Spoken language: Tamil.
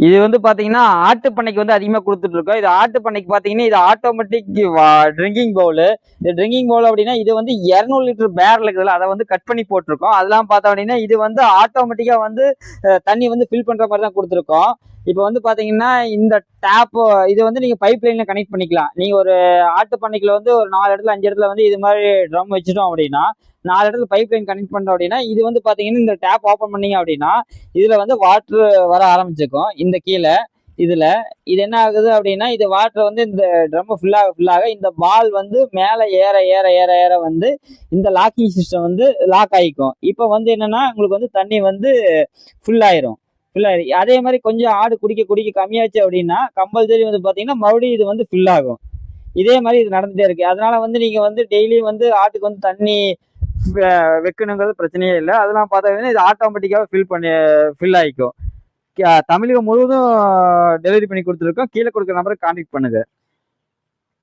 இது வந்து பாத்தீங்கன்னா ஆட்டு பண்ணைக்கு வந்து அதிகமா கொடுத்துட்டு இருக்கோம். இது ஆட்டு பண்ணைக்கு பாத்தீங்கன்னா இது ஆட்டோமேட்டிக் ட்ரிங்கிங் பவுல். இது ட்ரிங்கிங் பவுல் அப்படின்னா இது வந்து 200 லிட்டர் பேரல் இருக்குதுல்ல, அதை வந்து கட் பண்ணி போட்டிருக்கோம். அதெல்லாம் பார்த்தோம் அப்படின்னா இது வந்து ஆட்டோமேட்டிக்கா வந்து தண்ணி வந்து ஃபில் பண்ற மாதிரி தான் கொடுத்துருக்கோம். இப்போ வந்து பாத்தீங்கன்னா இந்த டேப் இது வந்து நீங்க பைப் லைன்ல கனெக்ட் பண்ணிக்கலாம். நீங்க ஒரு ஆட்டு பண்ணைக்குள்ள வந்து ஒரு 4 இடத்துல 5 இடத்துல வந்து இது மாதிரி ட்ரம் வச்சுட்டோம் அப்படின்னா 4 இடத்துல பைப் லைன் கனெக்ட் பண்றோம் அப்படின்னா இது வந்து பாத்தீங்கன்னா இந்த டேப் ஓப்பன் பண்ணீங்க அப்படின்னா இதுல வந்து வாட்டர் வர ஆரம்பிச்சிருக்கும். இந்த கீழே இதுல இது என்ன ஆகுது அப்படின்னா இது வாட்டர் வந்து இந்த ட்ரம் ஃபுல்லாக இந்த பால் வந்து மேல ஏற ஏற ஏற ஏற வந்து இந்த லாக்கிங் சிஸ்டம் வந்து லாக் ஆகிக்கும். இப்போ வந்து என்னன்னா உங்களுக்கு வந்து தண்ணி வந்து ஃபுல் ஆயிரும். அதே மாதிரி கொஞ்சம் ஆடு குடிக்க குடிக்க கம்மியாச்சு அப்படின்னா கம்பல்சரி வந்து பாத்தீங்கன்னா மறுபடியும் இது வந்து ஃபில் ஆகும். இதே மாதிரி இது நடந்துட்டே இருக்கு. அதனால வந்து நீங்க வந்து டெய்லி வந்து ஆட்டுக்கு வந்து தண்ணி வைக்கணுங்கிறது பிரச்சனையே இல்லை. அதெல்லாம் பார்த்தா இது ஆட்டோமேட்டிக்காக ஃபில் ஆகிக்கும். தமிழகம் முழுவதும் டெலிவரி பண்ணி கொடுத்துருக்கோம். கீழே கொடுக்குற நம்பருக்கு கான்டாக்ட் பண்ணுங்க.